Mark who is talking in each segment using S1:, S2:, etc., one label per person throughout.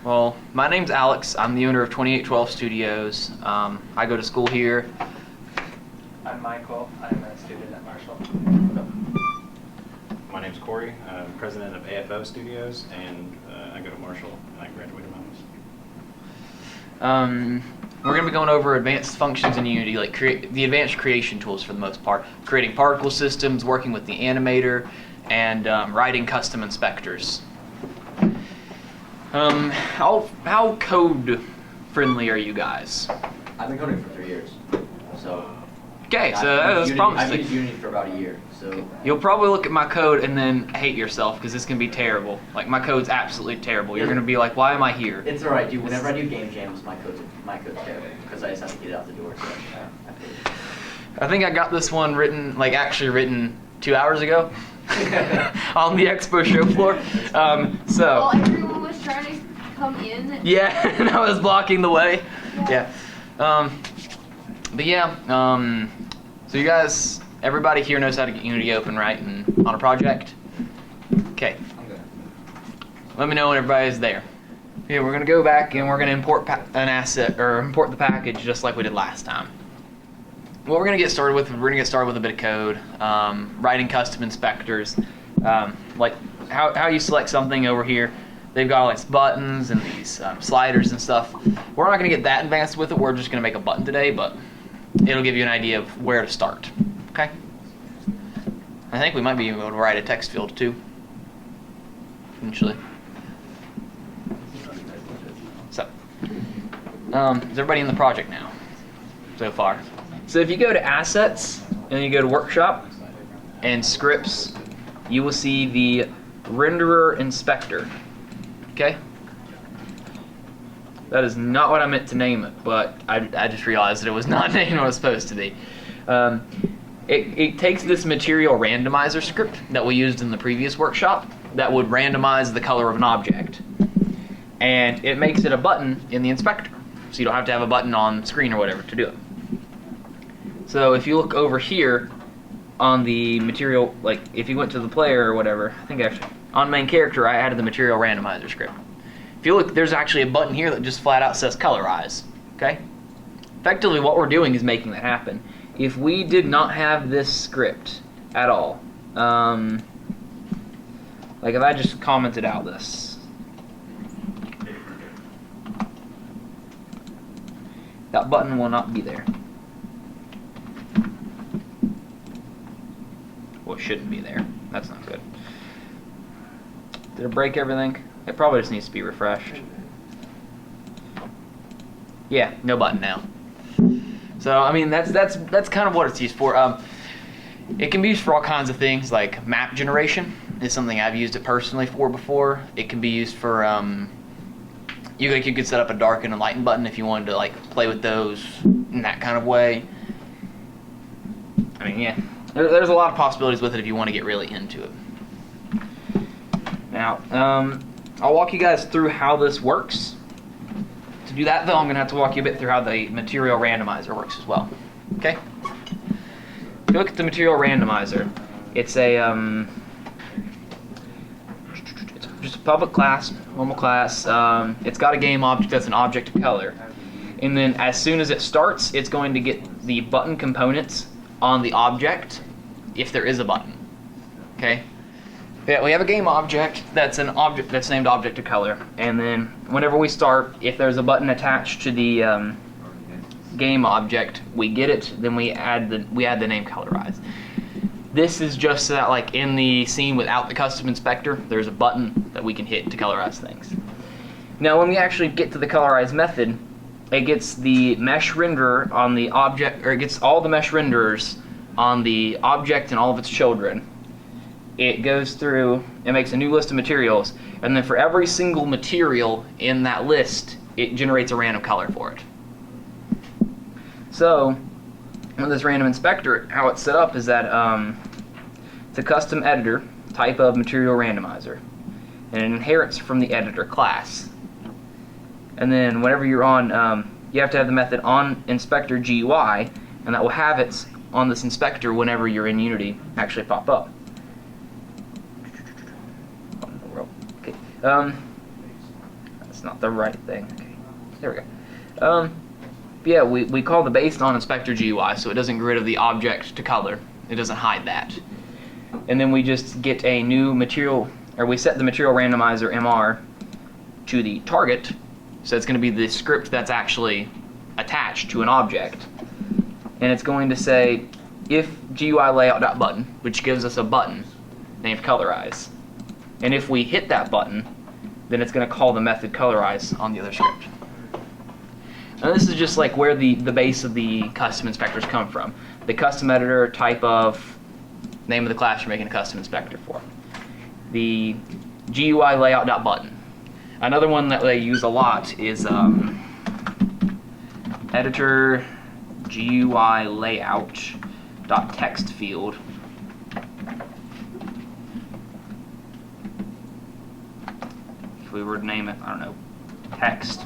S1: Well, my name's Alex. I'm the owner of 2812 Studios. I go to school here.
S2: I'm Michael. I'm a student at Marshall.
S3: My name's Cory. I'm president of AFO Studios, and I go to Marshall, and I graduated Mamas.
S1: We're going to be going over advanced functions in Unity, like the advanced creation tools for the most part. Creating particle systems, working with the Animator, and writing custom inspectors. How code friendly are you guys?
S4: I've been coding for 3 years, so.
S1: Okay, so that's promising.
S4: I've used Unity for about a year, so.
S1: You'll probably look at my code and then hate yourself because it's gonna be terrible. Like my code's absolutely terrible. You're gonna be like, why am I here?
S4: It's alright, dude. Whenever I do game jams, my code's terrible because I just have to get it out the door. So
S1: I think I got this one written, like actually written 2 hours ago on the Expo show floor.
S5: Well, everyone was trying to come in.
S1: Yeah, and I was blocking the way. Yeah. But yeah, so you guys, everybody here knows how to get Unity open, right? And on a project? Okay. Let me know when everybody's there. Yeah, we're gonna go back and we're gonna import an asset, or import the package just like we did last time. What we're gonna get started with, we're gonna get started with a bit of code, writing custom inspectors, like how you select something over here. They've got all these buttons and these sliders and stuff. We're not gonna get that advanced with it. We're just gonna make a button today, but it'll give you an idea of where to start. Okay. I think we might be able to write a text field too, eventually. So, is everybody in the project now so far? So if you go to Assets and you go to Workshop and Scripts, you will see the Renderer Inspector. Okay? That is not what I meant to name it, but I just realized that it was not named what it was supposed to be. It takes this material randomizer script that we used in the previous workshop that would randomize the color of an object. And it makes it a button in the inspector. So you don't have to have a button on screen or whatever to do it. So if you look over here on the material, like if you went to the player or whatever, I think actually on main character I added the material randomizer script. If you look, there's actually a button here that just flat out says colorize. Okay? Effectively what we're doing is making that happen. If we did not have this script at all, like if I just commented out this, that button will not be there. Well, it shouldn't be there. That's not good. Did it break everything? It probably just needs to be refreshed. Yeah, no button now. So I mean that's kind of what it's used for. It can be used for all kinds of things, like map generation is something I've used it personally for before. It can be used for you could set up a darken and lighten button if you wanted to like play with those in that kind of way. I mean, yeah, there's a lot of possibilities with it if you want to get really into it. Now, I'll walk you guys through how this works. To do that, though, I'm going to have to walk you a bit through how the material randomizer works as well. Okay? If you look at the material randomizer, it's just a public class, normal class. It's got a game object that's an object of color. And then as soon as it starts, it's going to get the button components on the object, if there is a button. Okay? Yeah, we have a game object that's an object that's named object of color, and then whenever we start, if there's a button attached to the game object, we get it. Then we add the name colorize. This is just so that, like in the scene without the custom inspector, there's a button that we can hit to colorize things. Now, when we actually get to the colorize method, it gets the mesh renderer on the object, or it gets all the mesh renderers on the object and all of its children. It goes through and makes a new list of materials, and then for every single material in that list, it generates a random color for it. So, with this random inspector, how it's set up is that it's a custom editor type of material randomizer, and it inherits from the editor class. And then whenever you're on, you have to have the method on inspector GUI, and that will have it on this inspector whenever you're in Unity actually pop up. Okay. It's not the right thing. Okay, there we go. Yeah, we call the based on inspector GUI, so it doesn't get rid of the object to color. It doesn't hide that. And then we just get a new material, or we set the material randomizer MR to the target, so it's going to be the script that's actually attached to an object. And it's going to say if GUI layout.button, which gives us a button named colorize. And if we hit that button, then it's going to call the method colorize on the other script. Now this is just like where the base of the custom inspectors come from. The custom editor, type of, name of the class you're making a custom inspector for. The GUI layout.button. Another one that they use a lot is editor GUI layout.text field. If we were to name it, I don't know, text.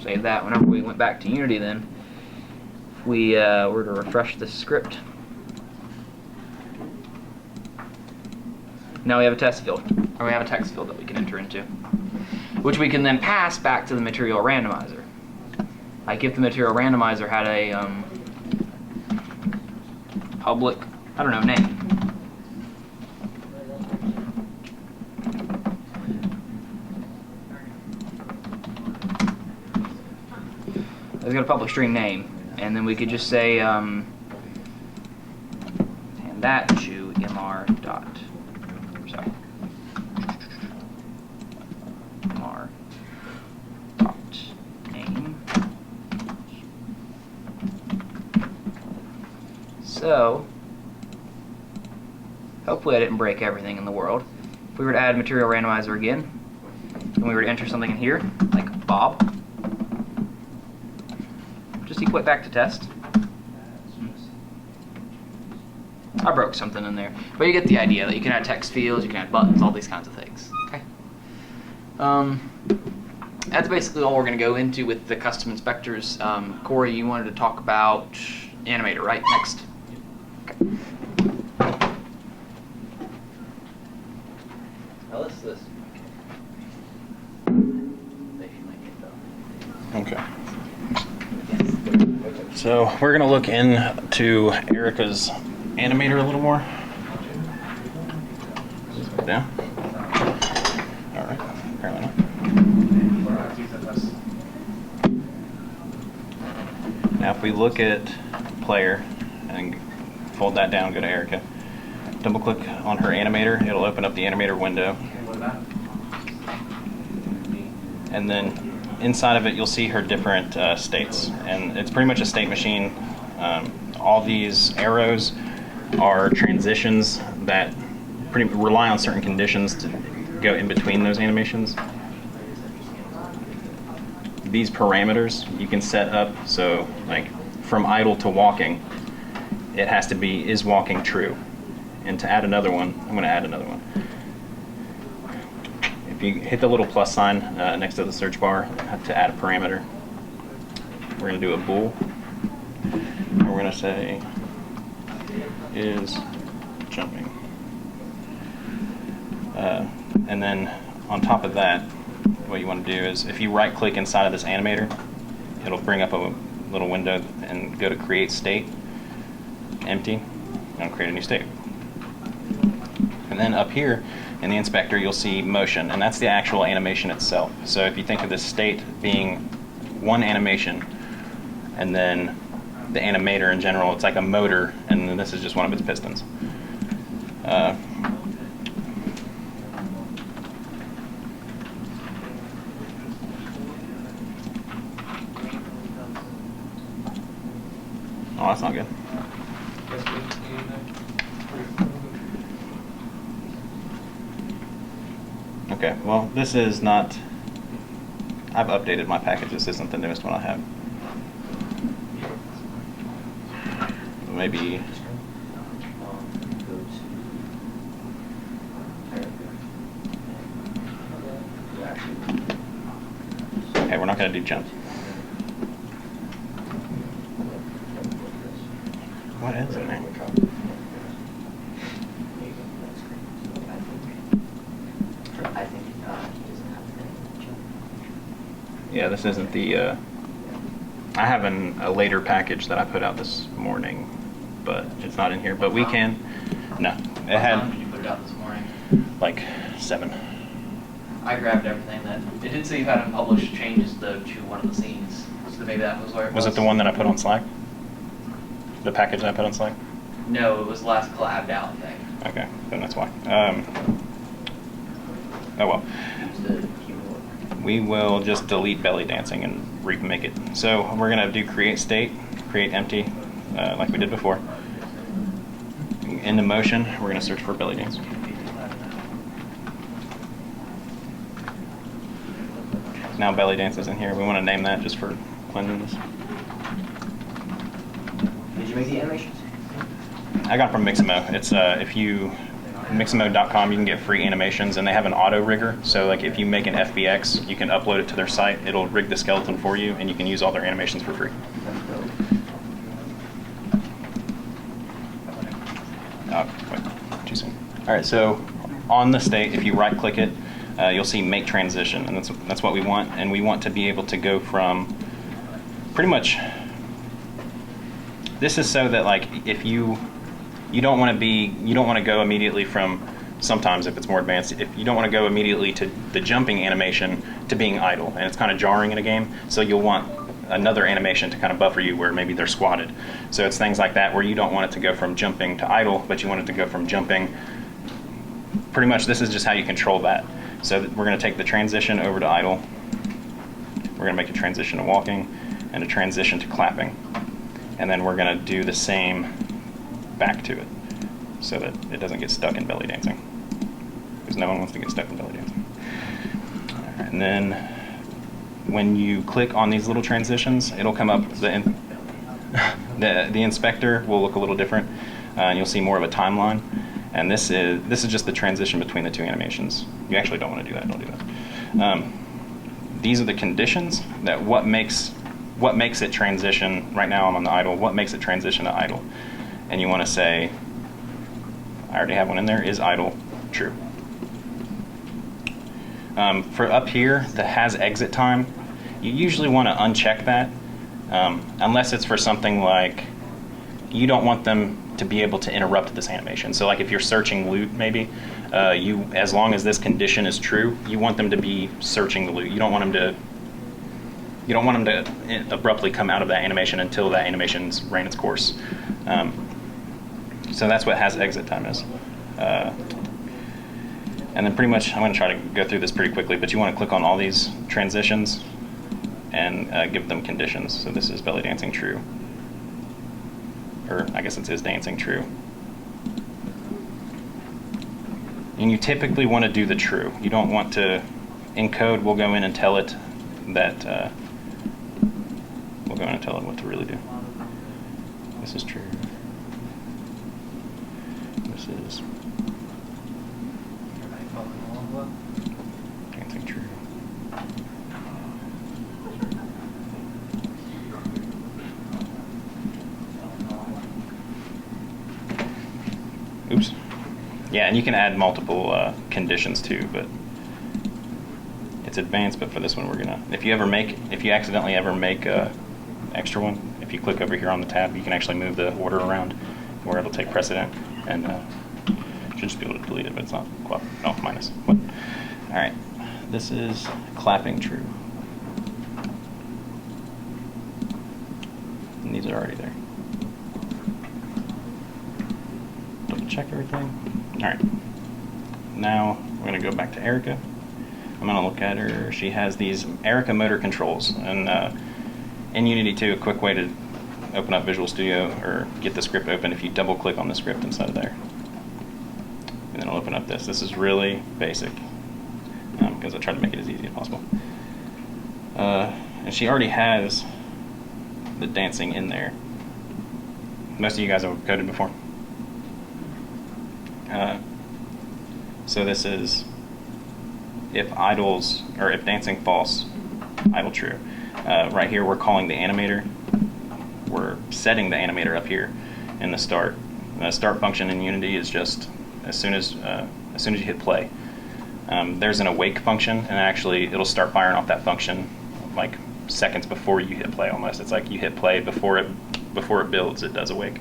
S1: Save that. Whenever we went back to Unity, then if we were to refresh the script, now we have a test field, or we have a text field that we can enter into, which we can then pass back to the material randomizer. Like if the material randomizer had a public, I don't know, name. It's got a public string name, and then we could just say hand that to mr dot name. So hopefully I didn't break everything in the world. If we were to add material randomizer again, and we were to enter something in here like Bob. Just equate back to test. I broke something in there, but you get the idea that you can add text fields, you can add buttons, all these kinds of things. Okay. That's basically all we're going to go into with the custom inspectors. Cory, you wanted to talk about Animator, right? Next. Okay.
S4: Now let's this.
S3: Okay. So we're going to look into Erica's Animator a little more. Put it down. All right. Apparently not. Now if we look at player and fold that down, go to Erica, double click on her Animator, it'll open up the Animator window. And then inside of it you'll see her different states, and it's pretty much a state machine. All these arrows are transitions that rely on certain conditions to go in between those animations. These parameters you can set up so, like, from idle to walking, it has to be is walking true. And to add another one, I'm going to add another one. If you hit the little plus sign next to the search bar to add a parameter, we're going to do a bool. And we're going to say is jumping. And then on top of that, what you want to do is if you right click inside of this animator, it'll bring up a little window and go to create state, empty, and it'll create a new state. And then up here in the inspector you'll see motion, and that's the actual animation itself. So if you think of this state being one animation, and then the animator in general, it's like a motor, and then this is just one of its pistons. Oh, that's not good. Okay, well, this is not... I've updated my package. This isn't the newest one I have. Maybe... Okay, we're not going to do jump. What is in there? this isn't the. I have a later package that I put out this morning, but it's not in here. But we can. No, it
S1: What
S3: had
S1: time did you put it out this morning?
S3: like 7.
S1: I grabbed everything then. It did say you had unpublished changes though to one of the scenes, so maybe that was where it was.
S3: Was it the one that I put on Slack? The package I put on Slack?
S1: No, it was the last collabed out thing.
S3: Okay, then that's why. Oh well. We will just delete belly dancing and remake it. So we're gonna do create state, create empty, like we did before. Into motion, we're gonna search for belly dance. Now belly dance is in here. We want to name that just for cleanliness.
S4: Did you make the animations?
S3: I got it from Mixamo. It's if you Mixamo.com, you can get free animations, and they have an auto rigger. So like if you make an FBX, you can upload it to their site. It'll rig the skeleton for you, and you can use all their animations for free. Wait, too soon. All right, so on the state, if you right-click it, you'll see make transition, and that's what we want. And we want to be able to go from pretty much. This is so that like if you don't want to go immediately from, sometimes if it's more advanced, if you don't want to go immediately to the jumping animation to being idle, and it's kind of jarring in a game, so you'll want another animation to kind of buffer you where maybe they're squatted. So it's things like that where you don't want it to go from jumping to idle, but you want it to go from jumping. Pretty much this is just how you control that. So we're going to take the transition over to idle, we're going to make a transition to walking, and a transition to clapping. And then we're going to do the same back to it so that it doesn't get stuck in belly dancing, because no one wants to get stuck in belly dancing. And then when you click on these little transitions, it'll come up, the inspector will look a little different, and you'll see more of a timeline. And this is just the transition between the two animations. You actually don't want to do that, don't do that. These are the conditions that what makes it transition. Right now I'm on the idle. What makes it transition to idle? And you want to say, I already have one in there, is idle true. For up here that has exit time, you usually want to uncheck that, unless it's for something like you don't want them to be able to interrupt this animation. So like if you're searching loot maybe, as long as this condition is true, you want them to be searching the loot. You don't want them to abruptly come out of that animation until that animation's ran its course. So that's what has exit time is. And then pretty much, I'm going to try to go through this pretty quickly, but you want to click on all these transitions and give them conditions. So this is belly dancing true. Or I guess it is dancing true. And you typically want to do the true. You don't want to, in code, we'll go in and tell it that, we'll go in and tell it what to really do. This is true. This is dancing true. Oops. Yeah, and you can add multiple conditions too, but it's advanced. But for this one, we're gonna. If you accidentally ever make a extra one, if you click over here on the tab, you can actually move the order around where it'll take precedent, and should just be able to delete it, but it's not. Well, no, minus. What? All right. This is clapping true, and these are already there. Check everything. All right. Now we're going to go back to Erica. I'm going to look at her. She has these Erica motor controls, and in Unity 2, a quick way to open up Visual Studio or get the script open, if you double click on the script inside of there, and then it'll open up this. This is really basic because I tried to make it as easy as possible. And she already has the dancing in there. Most of you guys have coded before. So this is if idles, or if dancing false, idle true. Right here we're calling the animator. We're setting the animator up here in the start. The start function in Unity is just as soon as you hit play. There's an awake function, and actually it'll start firing off that function like seconds before you hit play almost. It's like you hit play before it builds, it does awake.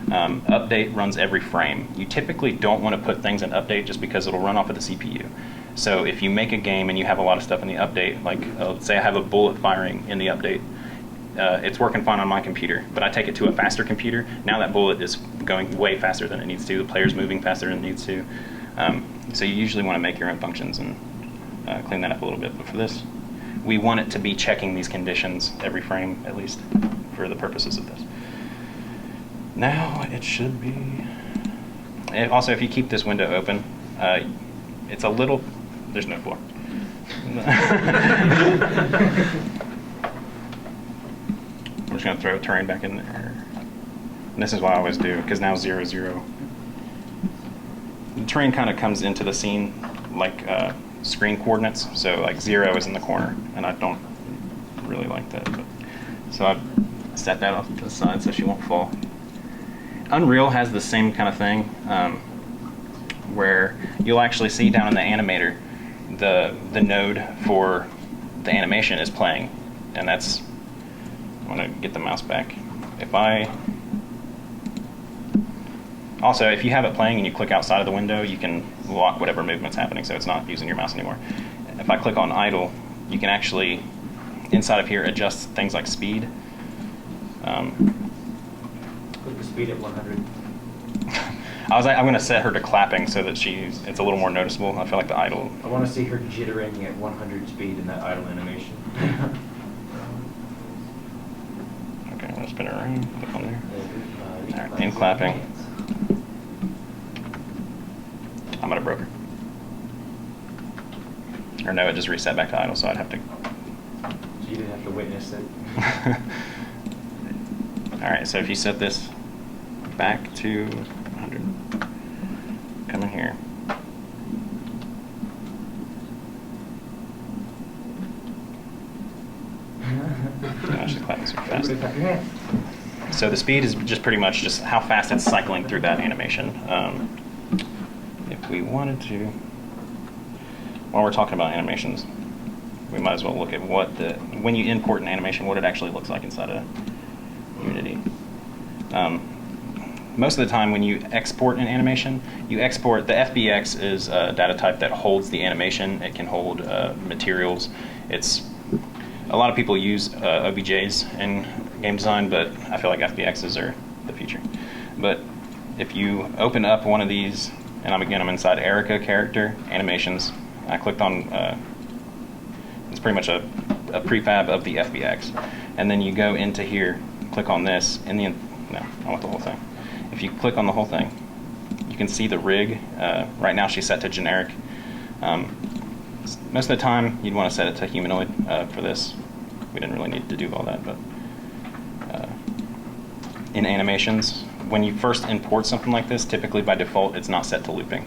S3: Update runs every frame. You typically don't want to put things in update just because it'll run off of the CPU. So if you make a game and you have a lot of stuff in the update, like let's say I have a bullet firing in the update, it's working fine on my computer, but I take it to a faster computer. Now that bullet is going way faster than it needs to. The player's moving faster than it needs to. So you usually want to make your own functions and clean that up a little bit. But for this, we want it to be checking these conditions every frame, at least, for the purposes of this. Now it should be... And also, if you keep this window open, it's a little... There's no floor. We're just going to throw terrain back in there. And this is what I always do, because now 0, 0. The terrain kind of comes into the scene like screen coordinates, so like 0 is in the corner, and I don't really like that. But, so I've set that off to the side so she won't fall. Unreal has the same kind of thing, where you'll actually see down in the animator the node for the animation is playing, and that's... I'm going to get the mouse back. Also, if you have it playing and you click outside of the window, you can lock whatever movement's happening, so it's not using your mouse anymore. If I click on idle, you can actually, inside of here, adjust things like speed.
S6: Put the speed at 100.
S3: I'm going to set her to clapping so that it's a little more noticeable. I feel like the idle...
S6: I want to see her jittering at 100 speed in that idle animation.
S3: Okay, I'm going to spin her around. Click on there. All right, in clapping. I might have broke her. Or no, it just reset back to idle, so I'd have to...
S6: So you didn't have to witness it.
S3: All right, so if you set this back to 100, come in here. Oh, she's clapping super fast. So the speed is just pretty much just how fast it's cycling through that animation. If we wanted to, while we're talking about animations, we might as well look at when you import an animation, what it actually looks like inside of Unity. Most of the time when you export an animation, the FBX is a data type that holds the animation. It can hold materials. A lot of people use OBJs in game design, but I feel like FBXs are the future. But if you open up one of these, and I'm inside Erica character, animations, I clicked on, it's pretty much a prefab of the FBX. And then you go into here, click on this, no, I want the whole thing. If you click on the whole thing, you can see the rig. Right now she's set to generic. Most of the time, you'd want to set it to humanoid for this. We didn't really need to do all that, but in animations, when you first import something like this, typically by default, it's not set to looping,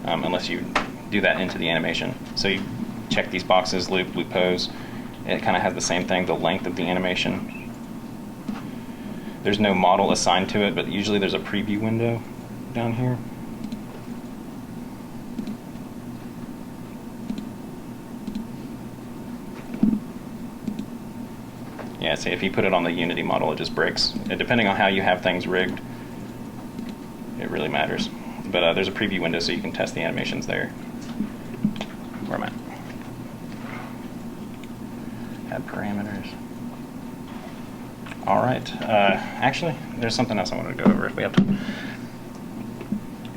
S3: unless you do that into the animation. So you check these boxes, loop, loop pose. It kind of has the same thing, the length of the animation. There's no model assigned to it, but usually there's a preview window down here. Yeah, see, if you put it on the Unity model, it just breaks. Depending on how you have things rigged, it really matters. But there's a preview window so you can test the animations there. Where am I? Add parameters. All right. Actually, there's something else I wanted to go over if we have to.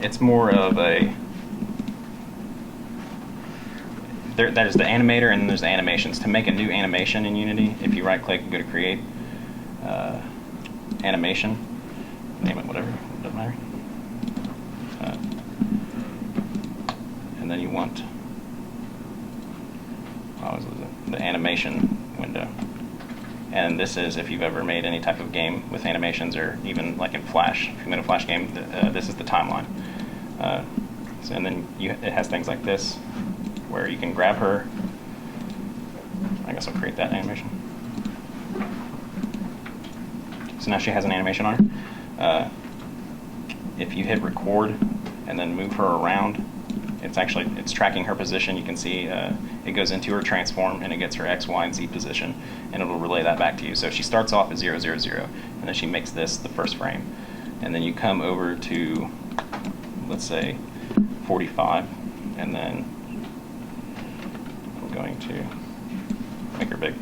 S3: It's more of a... There's the animator and then there's the animations. To make a new animation in Unity, if you right-click and go to Create, Animation, name it whatever, it doesn't matter. And then you want the animation window. And this is if you've ever made any type of game with animations, or even like in Flash. If you made a Flash game, this is the timeline. And then it has things like this, where you can grab her. I guess I'll create that animation. So now she has an animation on her. If you hit record and then move her around, it's tracking her position. You can see it goes into her transform and it gets her X, Y, and Z position, and it'll relay that back to you. So she starts off at 0, 0, 0, and then she makes this the first frame. And then you come over to, let's say, 45, and then I'm going to make her big.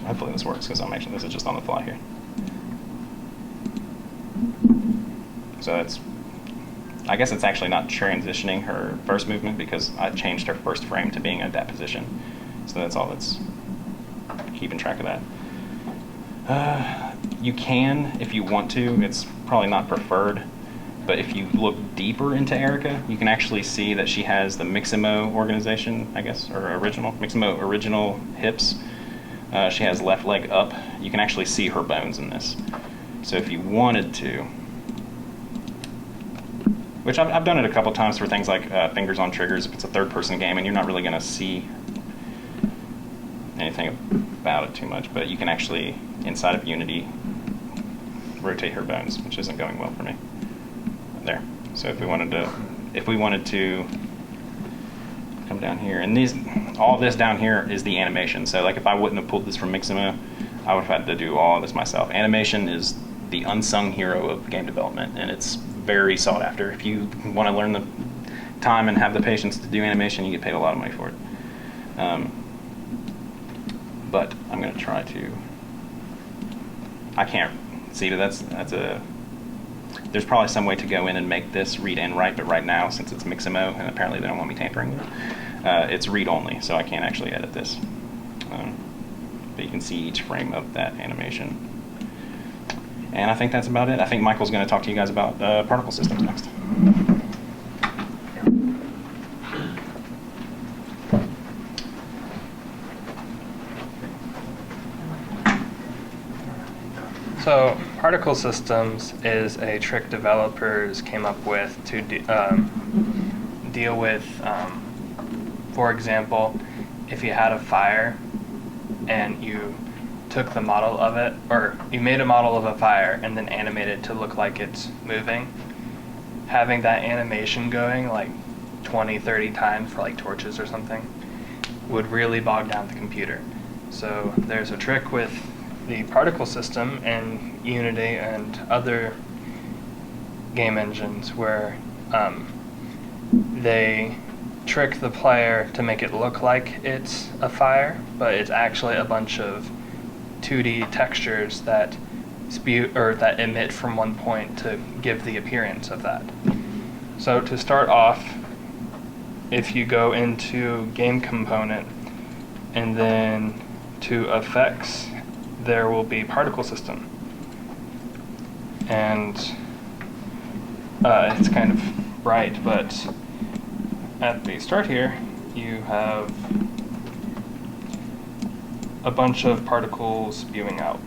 S3: Hopefully this works, because this is just on the fly here. So I guess it's actually not transitioning her first movement, because I changed her first frame to being at that position. So that's all that's keeping track of that. You can, if you want to, it's probably not preferred, but if you look deeper into Erica, you can actually see that she has the Miximo organization, I guess, or Miximo original hips. She has left leg up. You can actually see her bones in this. So if you wanted to, which I've done it a couple times for things like fingers on triggers, if it's a third-person game and you're not really going to see anything about it too much, but you can actually, inside of Unity, rotate her bones, which isn't going well for me. There. So if we wanted to come down here, and all this down here is the animation. So like if I wouldn't have pulled this from Miximo, I would have had to do all of this myself. Animation is the unsung hero of game development, and it's very sought after. If you want to learn the time and have the patience to do animation, you get paid a lot of money for it. But I'm going to try to. I can't see that there's probably some way to go in and make this read and write, but right now, since it's Miximo, and apparently they don't want me tampering with it, it's read only, so I can't actually edit this. But you can see each frame of that animation. And I think that's about it. I think Michael's going to talk to you guys about particle systems next.
S2: So, particle systems is a trick developers came up with to deal with, for example, if you had a fire and you took the model of it, or you made a model of a fire and then animated to look like it's moving, having that animation going like 20, 30 times for like torches or something would really bog down the computer. So there's a trick with the particle system in Unity and other game engines where they trick the player to make it look like it's a fire, but it's actually a bunch of 2D textures that spew or that emit from one point to give the appearance of that. So to start off, if you go into game component and then to effects, there will be particle system, and it's kind of bright, but at the start here you have a bunch of particles spewing out.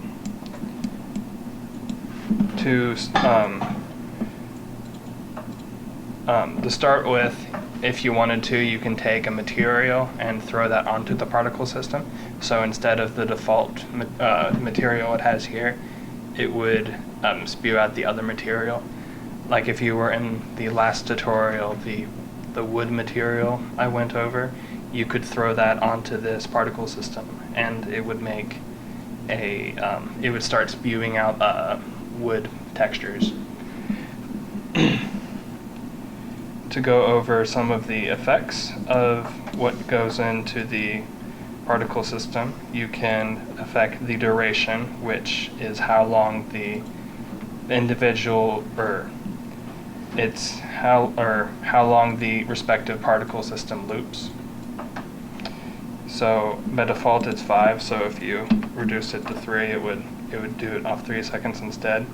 S2: To start with, if you wanted to, you can take a material and throw that onto the particle system. So instead of the default material it has here, it would spew out the other material. Like if you were in the last tutorial, the wood material I went over, you could throw that onto this particle system, and it would make it would start spewing out wood textures. To go over some of the effects of what goes into the particle system, you can affect the duration, which is how long the individual, or it's how long the respective particle system loops. So by default it's 5, so if you reduce it to 3, it would do it off 3 seconds instead.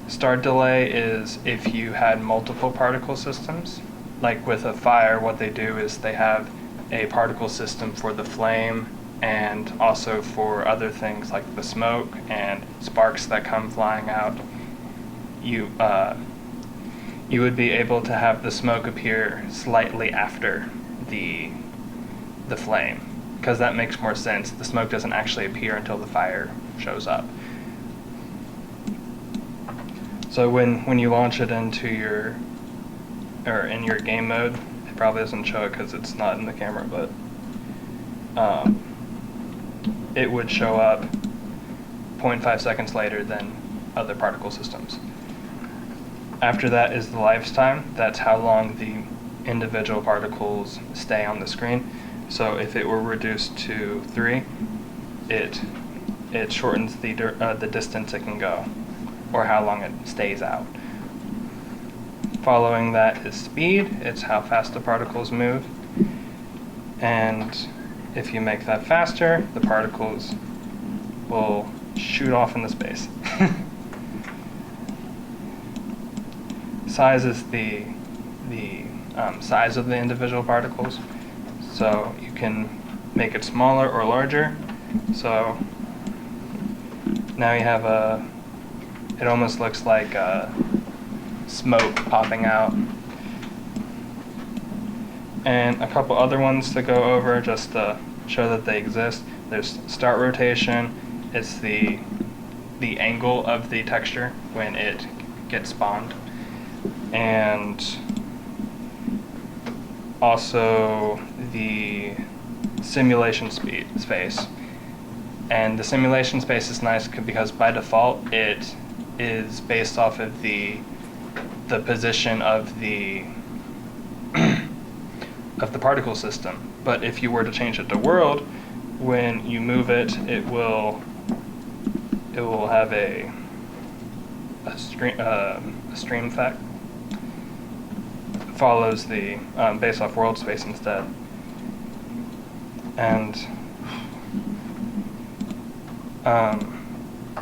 S2: Start delay is if you had multiple particle systems. Like with a fire, what they do is they have a particle system for the flame and also for other things like the smoke and sparks that come flying out. You would be able to have the smoke appear slightly after the flame, because that makes more sense. The smoke doesn't actually appear until the fire shows up. So when you launch it into in your game mode, probably doesn't show it because it's not in the camera, but it would show up 0.5 seconds later than other particle systems. After that is the lifetime. That's how long the individual particles stay on the screen. So if it were reduced to 3, it shortens the distance it can go, or how long it stays out. Following that is speed. It's how fast the particles move. And if you make that faster, the particles will shoot off into space. Size is the size of the individual particles. So you can make it smaller or larger. So now you have it almost looks like smoke popping out. And a couple other ones to go over just to show that they exist. There's start rotation. It's the angle of the texture when it gets spawned. And also the simulation space. And the simulation space is nice because by default it is based off of the position of the of the particle system. But if you were to change it to world, when you move it, it will have a stream effect. Follows the based off world space instead. And a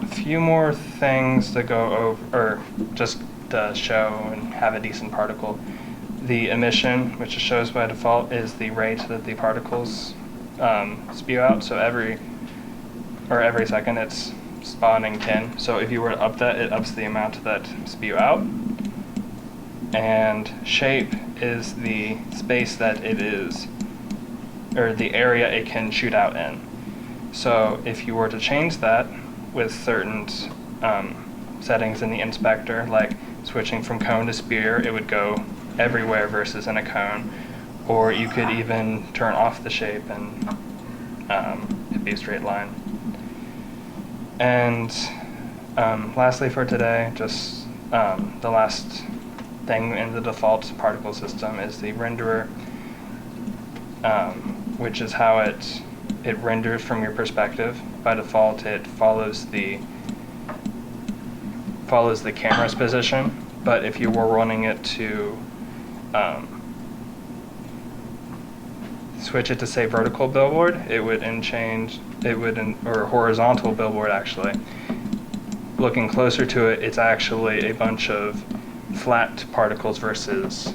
S2: few more things to go over, or just to show and have a decent particle. The emission, which shows by default, is the rate that the particles spew out. So every second it's spawning 10. So if you were to up that, it ups the amount that spew out. And shape is the space that it is, or the area it can shoot out in. So if you were to change that with certain settings in the inspector, like switching from cone to sphere, it would go everywhere versus in a cone. Or you could even turn off the shape and it'd be a straight line. And lastly for today, just the last thing in the default particle system is the renderer, which is how it renders from your perspective. By default, it follows the camera's position, but if you were running it to switch it to say vertical billboard, or horizontal billboard actually. Looking closer to it, it's actually a bunch of flat particles versus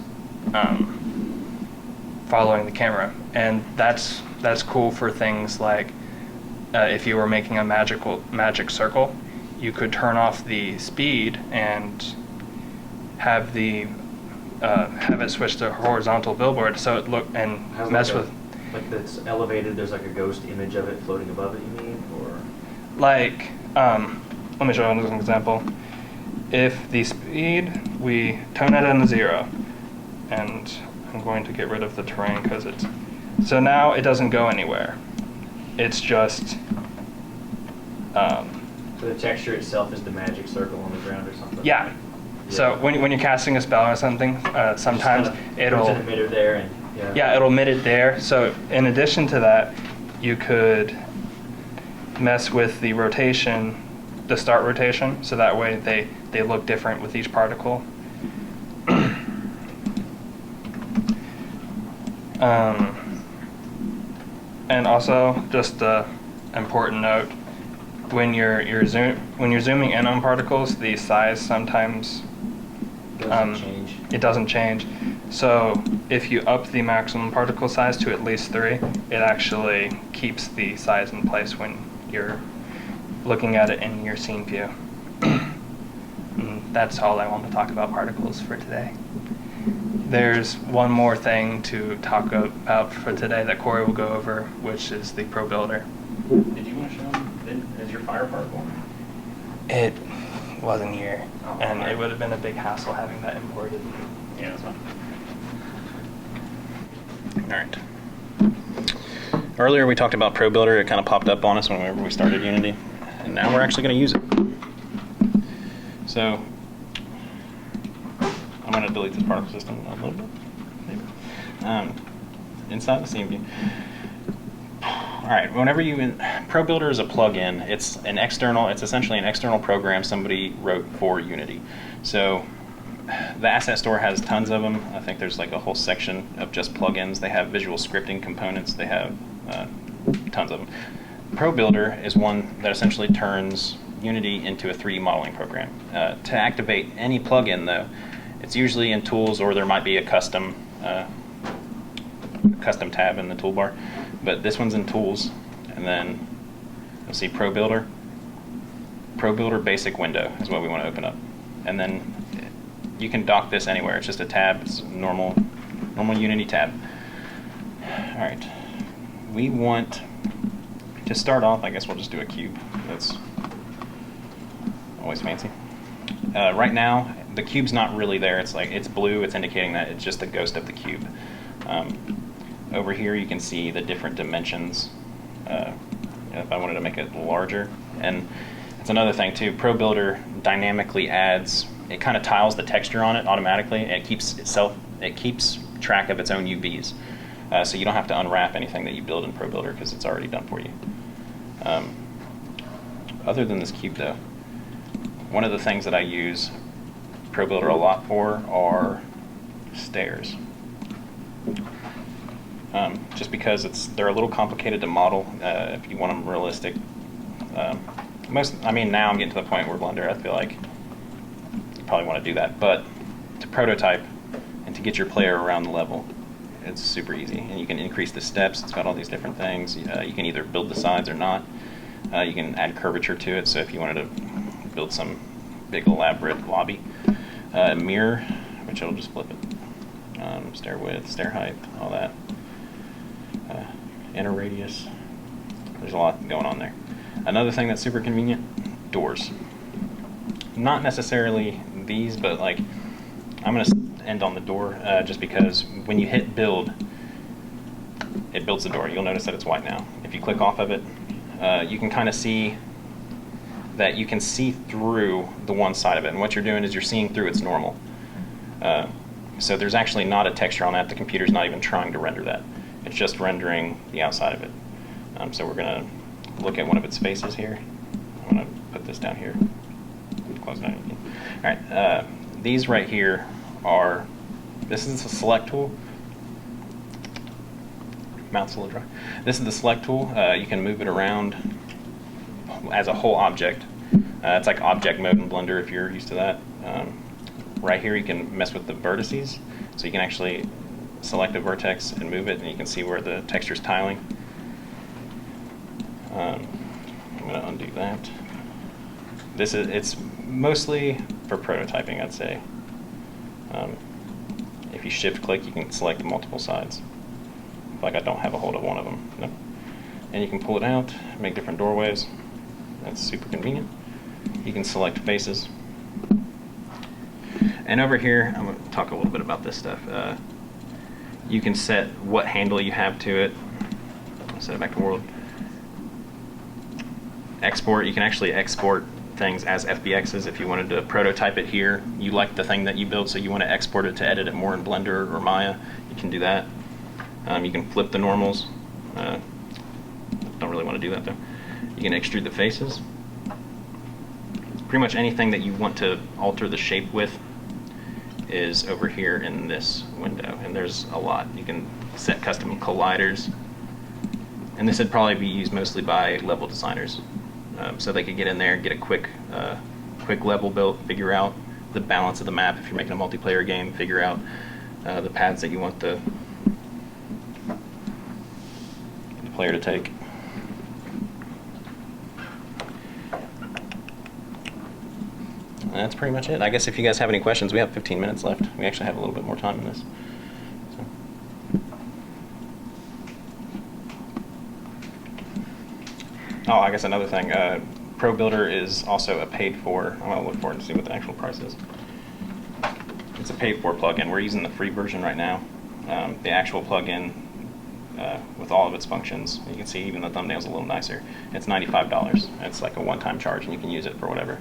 S2: following the camera, and that's cool for things like if you were making a magic circle, you could turn off the speed and have it switch to horizontal billboard, so it look and mess with.
S6: Like that's elevated. There's like a ghost image of it floating above it. You mean, or
S2: Like, let me show you an example. If the speed, we tone it into 0, and I'm going to get rid of the terrain because it's, so now it doesn't go anywhere. It's just,
S6: so the texture itself is the magic circle on the ground or something?
S2: yeah. So when you're casting a spell or something, sometimes
S6: There's an emitter there, and
S2: yeah, it'll emit it there. So in addition to that, you could mess with the rotation, the start rotation, so that way they look different with each particle. And also, just an important note: when you're zooming in on particles, the size sometimes
S6: change.
S2: It doesn't change. So if you up the maximum particle size to at least 3, it actually keeps the size in place when you're looking at it in your scene view. And that's all I want to talk about particles for today. There's one more thing to talk about for today that Cory will go over, which is the Pro Builder.
S3: Did you want to show them? Is your fire particle?
S2: It wasn't here,
S3: Oh,
S2: and
S3: right.
S2: it would have been a big hassle having that imported.
S3: Yeah, that's fine. Alright. Earlier we talked about Pro Builder. It kind of popped up on us whenever we started Unity. And now we're actually going to use it. So, I'm going to delete this particle system a little bit. Maybe. Inside the scene view. Alright, whenever Pro Builder is a plugin. It's essentially an external program somebody wrote for Unity. So, the asset store has tons of them. I think there's like a whole section of just plugins. They have visual scripting components. They have tons of them. Pro Builder is one that essentially turns Unity into a 3D modeling program. To activate any plugin, though, it's usually in Tools, or there might be a custom tab in the toolbar. But this one's in Tools, and then you'll see Pro Builder. Pro Builder Basic Window is what we want to open up, and then you can dock this anywhere. It's just a tab. It's a normal Unity tab. All right. We want to start off. I guess we'll just do a cube. That's always fancy. Right now, the cube's not really there. It's blue. It's indicating that it's just a ghost of the cube. Over here, you can see the different dimensions. If I wanted to make it larger, and it's another thing too. Pro Builder dynamically adds. It kind of tiles the texture on it automatically, and it keeps track of its own UVs. So you don't have to unwrap anything that you build in Pro Builder because it's already done for you. Other than this cube, though, one of the things that I use Pro Builder a lot for are stairs. Just because they're a little complicated to model if you want them realistic. Now I'm getting to the point where Blender, I feel like you probably want to do that, but to prototype and to get your player around the level, it's super easy, and you can increase the steps. It's got all these different things. You can either build the sides or not. You can add curvature to it, so if you wanted to build some big elaborate lobby. Mirror, which it'll just flip it. Stair width, stair height, all that. Inner radius. There's a lot going on there. Another thing that's super convenient, doors. Not necessarily these, but like I'm going to end on the door just because when you hit build, it builds the door. You'll notice that it's white now. If you click off of it, you can kind of see that you can see through the one side of it, and what you're doing is you're seeing through its normal. So there's actually not a texture on that. The computer's not even trying to render that. It's just rendering the outside of it. So we're going to look at one of its faces here. I'm going to put this down here. Close it down again. All right, these right here are, this is the select tool. Mouth's a little dry. This is the select tool. You can move it around as a whole object. It's like object mode in Blender if you're used to that. Right here you can mess with the vertices, so you can actually select a vertex and move it, and you can see where the texture's tiling. I'm going to undo that. It's mostly for prototyping, I'd say. If you shift click, you can select multiple sides. Like I don't have a hold of one of them. No. And you can pull it out, make different doorways. That's super convenient. You can select faces. And over here, I'm going to talk a little bit about this stuff. You can set what handle you have to it. I'll set it back to world. Export, you can actually export things as FBXs if you wanted to prototype it here. You like the thing that you built, so you want to export it to edit it more in Blender or Maya. You can do that. You can flip the normals. Don't really want to do that though. You can extrude the faces. Pretty much anything that you want to alter the shape with is over here in this window, and there's a lot. You can set custom colliders, and this would probably be used mostly by level designers, so they could get in there and get a quick level built, figure out the balance of the map if you're making a multiplayer game, figure out the paths that you want the player to take. That's pretty much it. I guess if you guys have any questions, we have 15 minutes left. We actually have a little bit more time in this. So. Oh, I guess another thing. Pro Builder is also a paid-for. I'm going to look for it and see what the actual price is. It's a paid-for plugin. We're using the free version right now. The actual plugin with all of its functions. You can see even the thumbnail's a little nicer. It's $95. It's like a one-time charge, and you can use it for whatever.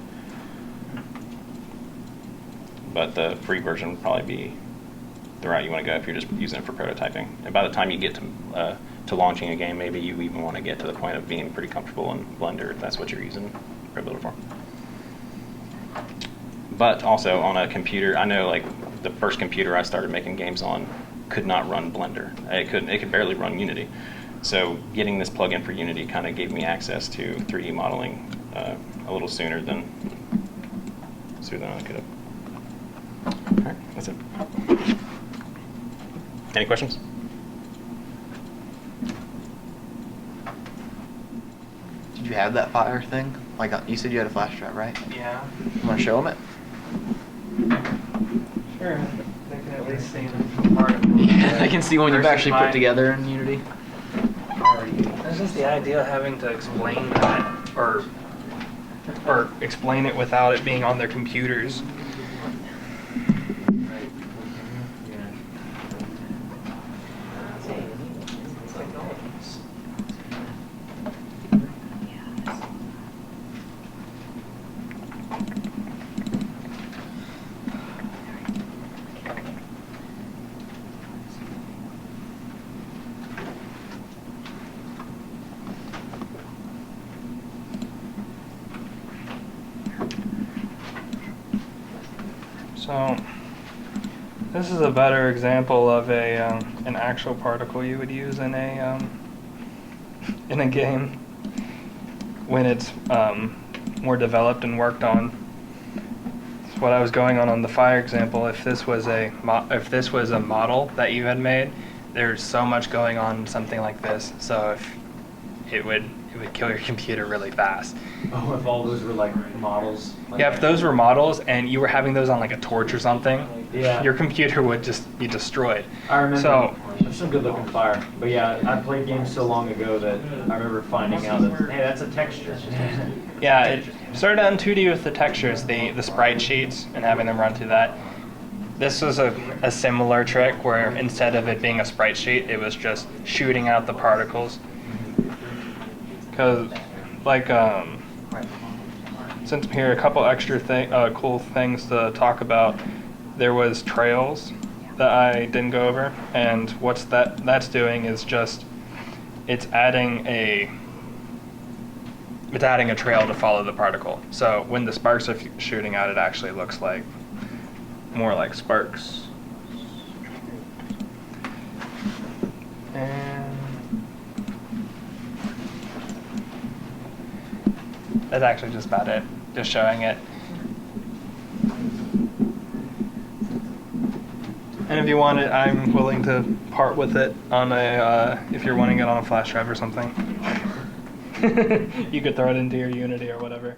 S3: But the free version would probably be the route you want to go if you're just using it for prototyping. And by the time you get to launching a game, maybe you even want to get to the point of being pretty comfortable in Blender if that's what you're using ProBuilder for. But also on a computer, I know like the first computer I started making games on could not run Blender. It could barely run Unity. So getting this plugin for Unity kind of gave me access to 3D modeling a little sooner than I could have. All right, that's it. Any questions?
S7: Did you have that fire thing? Like you said, you had a flash drive, right?
S2: Yeah.
S7: You want to show them it?
S2: Sure. They can at least see part of it.
S1: Yeah, I can see one you've
S2: Versus
S1: actually
S2: mine.
S1: put together in Unity.
S2: It's just the idea of having to explain that, or explain it without it being on their computers. So this is a better example of an actual particle you would use in a game when it's more developed and worked on. That's what I was going on the fire example. If this was a model that you had made, there's so much going on in something like this. So if it would kill your computer really fast.
S6: Oh, if all those were like models. Like
S2: Yeah, if those were models and you were having those on like a torch or something,
S6: Yeah.
S2: your computer would just be destroyed.
S6: I remember.
S2: So,
S6: There's some good looking fire. But yeah, I played games so long ago that I remember finding out that, hey, that's a texture.
S2: yeah, it started on 2D with the textures, the sprite sheets, and having them run through that. This was a similar trick where instead of it being a sprite sheet, it was just shooting out the particles. Because, like, since I'm here, a couple extra cool things to talk about. There was trails that I didn't go over, and what's that's doing is just it's adding a trail to follow the particle. So when the sparks are shooting out, it actually looks like more like sparks. And that's actually just about it. Just showing it. And if you want it, I'm willing to part with it on if you're wanting it on a flash drive or something. You could throw it into your Unity or whatever.